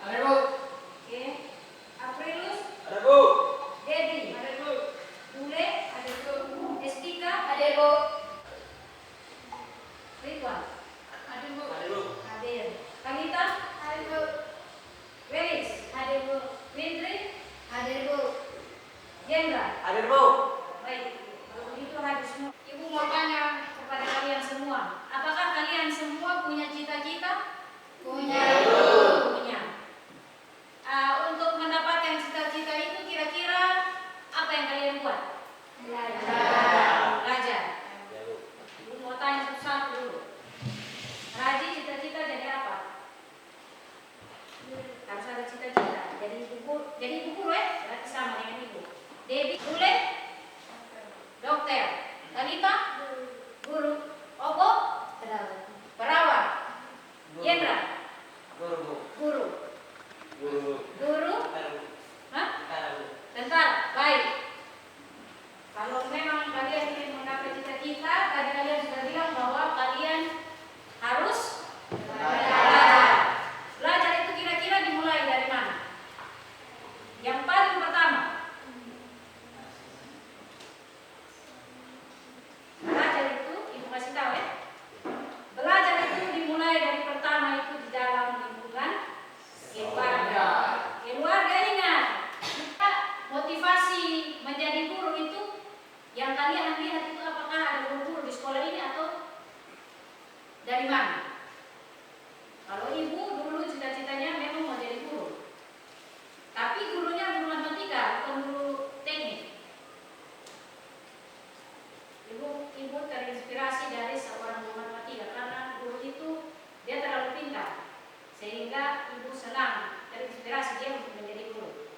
Ada Bu. Oke. Aprilus, Ada Bu. Dedi, Ada Bu. Bule, ada Bu. Estika, Ada Bu. Ridwan, Ada Bu. Ada Bu. hadir. Kalita, Ada Bu. Felix, Ada Bu. Windri, Ada Bu. Jendra. Ada Bu. Baik, kalau begitu habis semua. Ibu mau tanya kepada kalian semua, apakah kalian semua punya cita-cita? Punya. Punya. Untuk mendapatkan cita-cita itu kira-kira apa yang kalian buat? Belajar. Belajar. Ya Bu. Ibu mau tanya satu-satu dulu. Raji cita-cita jadi apa? Harus ada cita-cita. Jadi ibu guru ya, berarti sama dengan ibu. Debbie, Bule, dokter. Talita, guru. Obo, perawat. Jendra, Guru Bu. guru. Guru Bu. Guru, Ada Bu. hah? Ada Bu. Tentara. Baik. Kalau memang kalian ingin menggapai cita-cita, tadi kalian sudah bilang bahwa kalian harus belajar. Belajar itu kira-kira dimulai dari mana? Yang paling pertama, belajar itu, ibu kasih tahu ya. Belajar itu dimulai dari pertama itu di dalam lingkungan keluarga. Keluarga ingat, kita motivasi menjadi guru itu yang kalian lihat itu apakah ada guru-guru di sekolah ini atau dari mana? Kalau ibu dulu cita-citanya memang mau jadi guru, tapi gurunya guru matematika bukan guru teknik. Ibu terinspirasi dari seorang guru matematika karena guru itu dia terlalu pintar sehingga ibu senang terinspirasi dia untuk menjadi guru.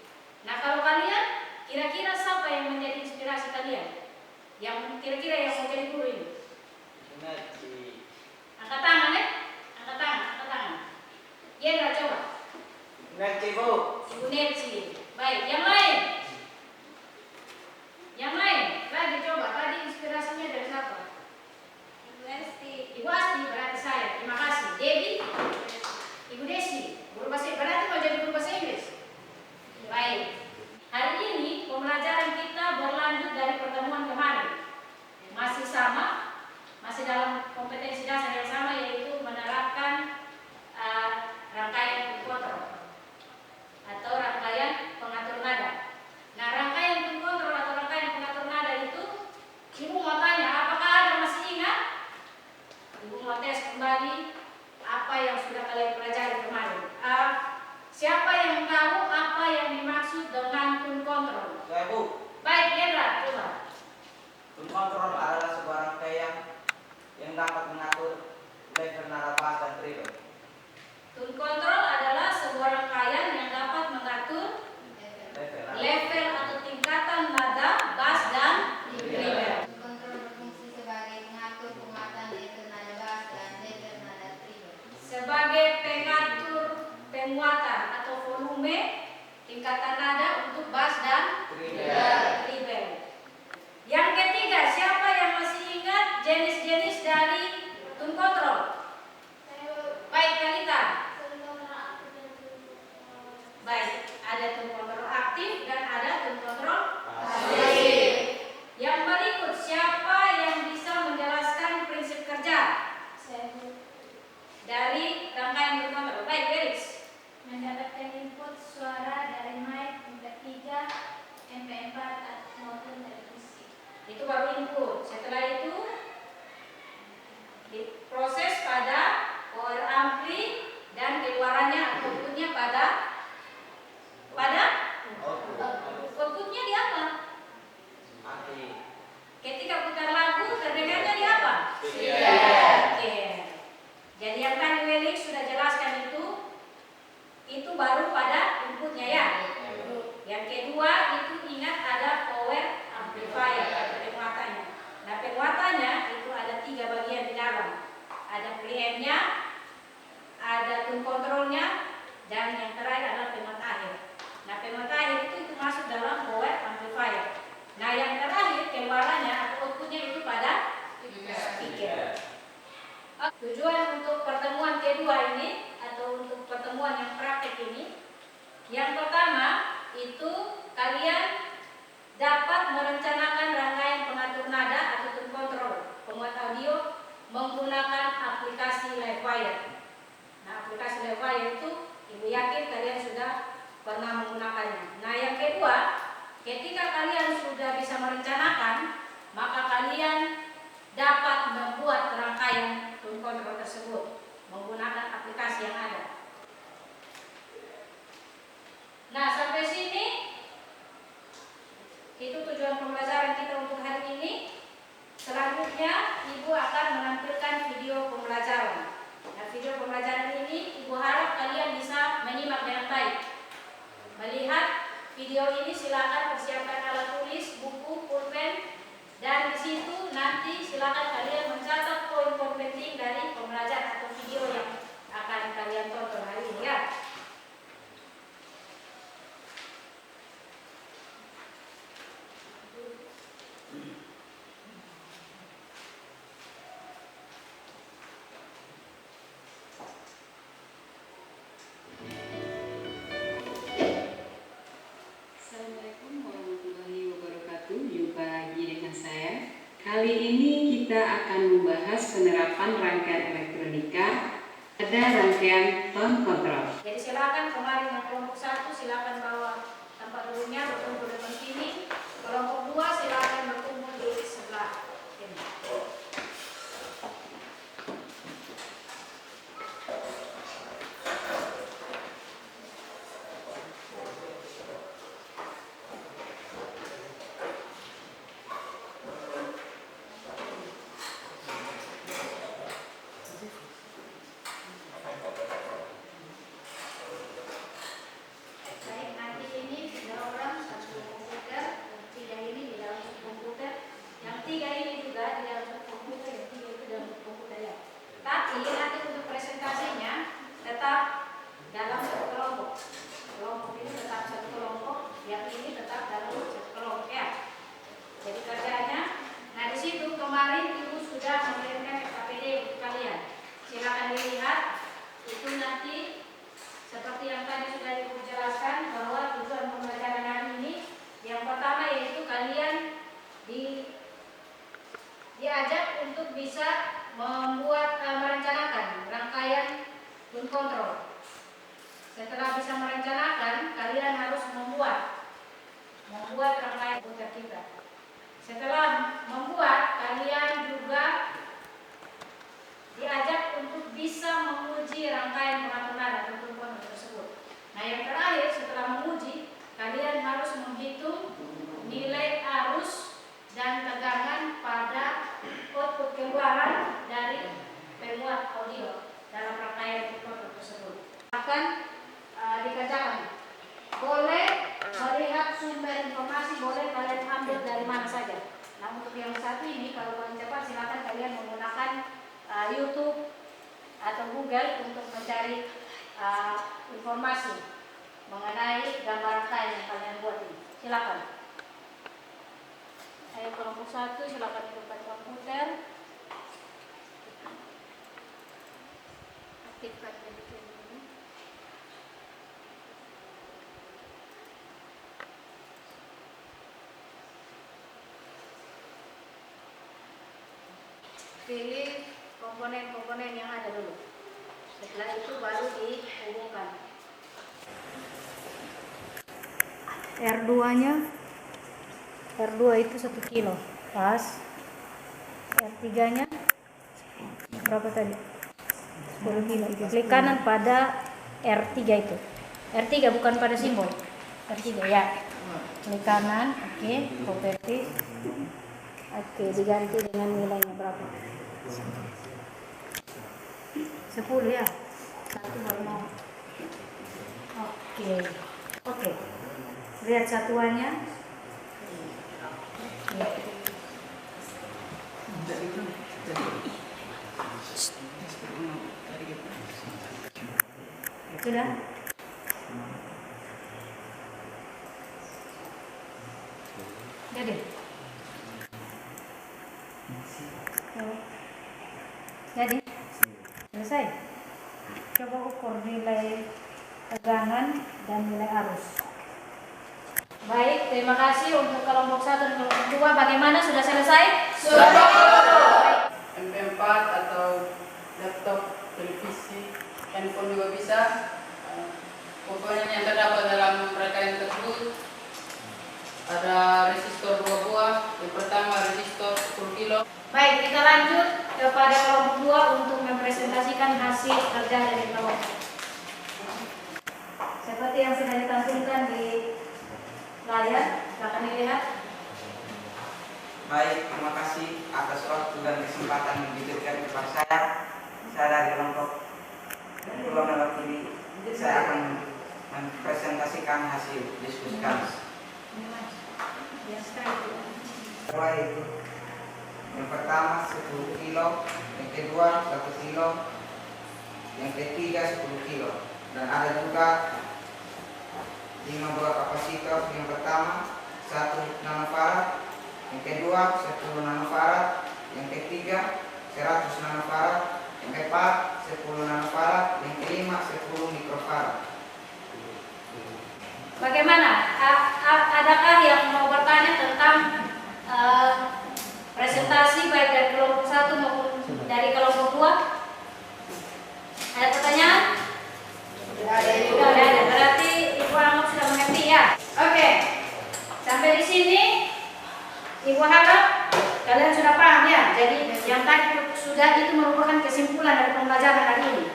Nah kalau kalian kira-kira siapa yang menjadi inspirasi kalian? Yang kira-kira yang mau jadi guru ini? Ngaji. Angkat tangan ya? Angkat tangan, angkat tangan. Yendra coba. Ngaji Bu. Ibu Netsi. Baik, yang lain? Yang lain? Lagi coba, tadi inspirasinya dari siapa? Ibu Esti. Ibu Asti, berarti saya. Terima kasih. Debbie? Ibu Desi. Guru bahasa berarti mau jadi guru bahasa Inggris? Baik. Hari ini pembelajaran kita berlanjut dari pertemuan kemarin. Masih sama, masih dalam kompetensi dasar yang sama, yaitu menerapkan rangkaian kontrol atau rangkaian pengatur nada. Nah, rangkaian kontrol atau rangkaian pengatur nada itu, ibu mau tanya, apakah ada masih ingat? Ibu mau tes kembali apa yang sudah kalian pelajari kemarin. Siapa yang tahu apa yang dimaksud dengan tune control? Saya Bu. Baik, Gendra, coba. Tune control adalah sebuah rangkaian yang dapat mengatur level nada bass dan treble. Tune control adalah sebuah rangkaian yang dapat mengatur level atau tingkatan nada bass dan treble. Kontrol berfungsi sebagai pengatur penguatan level nada bass dan level nada treble. Sebagai pengatur penguatan atau volume tingkatan nada untuk bass dan treble. Yang ketiga, siapa yang masih ingat jenis-jenis dari tune control? Baik, Kalita. Baik, ada tune control aktif dan ada tune control pasif. Yang berikut, siapa yang bisa menjelaskan prinsip kerja dari rangkaian tune control? Baik, Felix. Mendapatkan input suara dari mic, MP3, MP4 maupun televisi. Itu baru input. Setelah itu diproses pada power ampli dan keluarannya atau outputnya pada outputnya di apa? Mati. Ketika putar lagu terdengarnya di apa? Oke. Jadi yang tadi Felix sudah jelaskan itu baru pada inputnya ya. Yang kedua itu ingat ada power amplifier atau penguatannya. Nah penguatannya itu ada 3 bagian di dalam. Ada preampnya, ada tune controlnya, dan yang terakhir adalah penguat akhir. Nah penguat akhir itu masuk dalam power amplifier. Nah yang terakhir keluarannya atau outputnya itu pada speaker. Tujuan untuk pertemuan kedua ini atau untuk pertemuan yang praktek ini Yang pertama itu kalian dapat merencanakan rangkaian pengatur nada atau tone control pembuat audio menggunakan aplikasi Livewire. Nah, aplikasi Livewire itu Ibu yakin kalian sudah pernah menggunakannya. Nah, yang kedua, ketika kalian sudah bisa merencanakan, maka kalian dapat membuat rangkaian tone control tersebut menggunakan aplikasi yang ada. Nah, sampai sini itu tujuan pembelajaran kita untuk hari ini. Selanjutnya Ibu akan menampilkan video pembelajaran. Nah, video pembelajaran ini Ibu harap kalian bisa menyimak dengan baik. Melihat video ini silakan persiapkan alat tulis, buku, pulpen, dan di situ nanti silakan kalian mencatat poin-poin penting dari pembelajaran atau video yang akan kalian tonton hari ini ya. Assalamualaikum warahmatullahi wabarakatuh. Jumpa lagi dengan saya. Kali ini kita akan membahas penerapan rangkaian elektronika pada rangkaian tone control. Jadi silakan kemarin yang kelompok 1 silakan bawa tempat duduknya berkumpul depan sini. Kelompok 2 silakan berkumpul di sebelah ini. Baik, nanti ini 3 orang satu komputer, yang 3 ini di dalam satu komputer, yang 3 ini juga di dalam satu komputer, yang 3 itu dalam satu komputer ya. Tapi nanti untuk presentasinya tetap dalam satu kelompok. Kelompok ini tetap satu kelompok, yang ini tetap dalam satu kelompok ya. Jadi kerjanya, nah di situ kemarin Ibu sudah mengirimkan SKPD untuk kalian. Silakan dilihat, itu nanti seperti yang tadi sudah Ibu jelaskan bahwa tujuan pembelajaran hari ini yang pertama yaitu kalian diajak untuk bisa merencanakan rangkaian tone control. Setelah bisa merencanakan, kalian harus membuat rangkaian komputer kita. Setelah membuat, kalian juga diajak untuk bisa menguji rangkaian pengatur nada atau tone control tersebut. Nah, yang terakhir setelah menguji, kalian harus menghitung nilai arus dan tegangan pada output keluaran dari pemuat audio dalam rangkaian tone control tersebut. Akan dikerjakan. Boleh melihat sumber informasi, boleh kalian ambil dari mana saja. Nah, untuk yang satu ini kalau paling cepat silakan kalian menggunakan YouTube atau Google untuk mencari informasi mengenai gambar rangkaian yang kalian buat ini. Silakan. Ayo kelompok 1 silakan hidupkan komputer. Aktifkan video ini. Pilih komponen-komponen yang ada dulu. Setelah itu baru dihubungkan. R2 itu 1 kilo pas. R3 nya berapa tadi? 10 kilo. Klik kanan pada R3 itu. R3 bukan pada simbol. R3 ya. Klik kanan, oke, copy. Oke, diganti dengan nilainya berapa? 10 ya. 1 baru mau. Oke. Lihat satuannya. Sudah? Jadi. Jadi. Selesai. Coba ukur nilai tegangan, dan nilai arus. Baik, terima kasih untuk kelompok 1 dan kelompok 2. Bagaimana, sudah selesai? Sudah. MP4 atau laptop, televisi, handphone juga bisa. Pokoknya yang terdapat dalam rangkaian tersebut ada resistor 2 buah. Yang pertama resistor 10 kilo. Baik, kita lanjut kepada kelompok 2 untuk mempresentasikan hasil kerja dari kelompok. Seperti yang sudah ditampilkan di layar, silakan dilihat. Baik, terima kasih atas waktu dan kesempatan yang diberikan kepada saya. Saya dari kelompok Pulau Mewakili. Saya akan mempresentasikan hasil diskusi kami. Baik, yang pertama 10 kilo, yang kedua 1 kilo, yang ketiga 10 kilo. Dan ada juga 5 buah kapasitor. Yang pertama 1 nanofarad, yang kedua 10 nanofarad, yang ketiga 100 nanofarad, yang keempat 10 nanofarad, yang kelima 10 mikrofarad. Bagaimana? Adakah yang mau bertanya tentang presentasi baik dari kelompok 1 maupun dari kelompok 2? Ada pertanyaan? Tidak ada. Berarti Ibu Ahmad sudah mengerti ya? Oke. Sampai di sini Ibu harap kalian sudah paham ya. Jadi yang tadi sudah itu merupakan kesimpulan dari pembelajaran hari ini.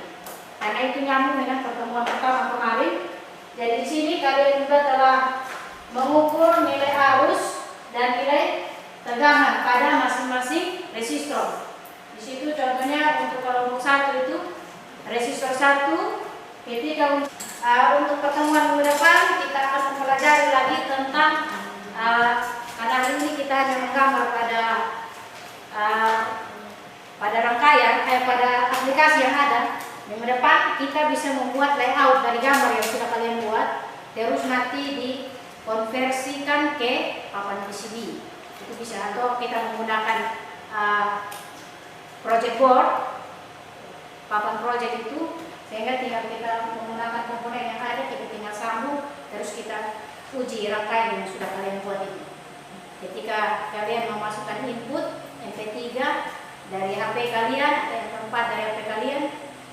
Karena itu nyambung dengan pertemuan pertama kemarin. Jadi di sini kalian juga telah mengukur nilai arus dan nilai tegangan pada masing-masing resistor. Di situ contohnya untuk kelompok 1 itu resistor 1. Ketika untuk pertemuan minggu depan kita akan mempelajari lagi tentang karena hari ini kita hanya menggambar pada rangkaian pada aplikasi yang ada. Minggu depan kita bisa membuat layout dari gambar yang sudah kalian buat, terus nanti dikonversikan ke papan PCB. Itu bisa, atau kita menggunakan project board, papan project itu, sehingga tinggal kita menggunakan komponen yang ada, kita tinggal sambung, terus kita uji rangkaian yang sudah kalian buat itu. Ketika kalian memasukkan input MP3 dari HP kalian atau MP4 dari HP kalian,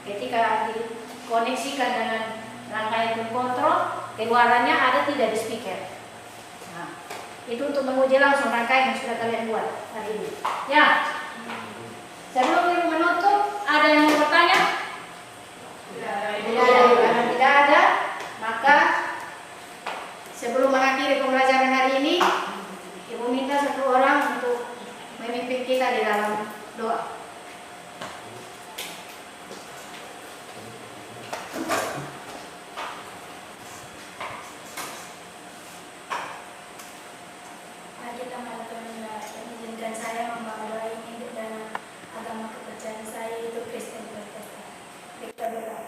ketika dikoneksikan dengan rangkaian kontrol, keluarannya ada tidak di speaker. Nah, itu untuk menguji langsung rangkaian yang sudah kalian buat hari ini. Ya, sebelum menutup, ada yang mau bertanya? Karena tidak ada, maka sebelum mengakhiri pembelajaran hari ini, Ibu minta satu orang untuk memimpin kita di dalam doa. Kita melakukan izinkan saya membawa doa ini dalam agama kepercayaan saya yaitu Kristen Protestan. Kita berdoa.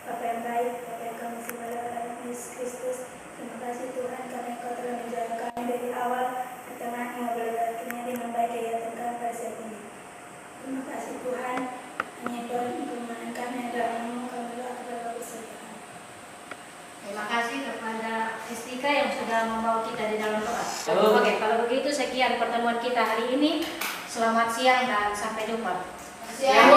Bapa yang baik, Bapa yang kami sembah dalam Yesus Kristus, terima kasih Tuhan karena Engkau telah menjaga kami dari awal ke tengah hingga berakhirnya dengan baik ya Tuhan pada saat ini. Terima kasih Tuhan, hanya Tuhan permohonan kami adalah memohon doa kepada Bapa Surgawi. Terima kasih kepada Estika yang sudah membawa kita di dalam doa. Oke, kalau begitu sekian pertemuan kita hari ini. Selamat siang dan sampai jumpa. Siang.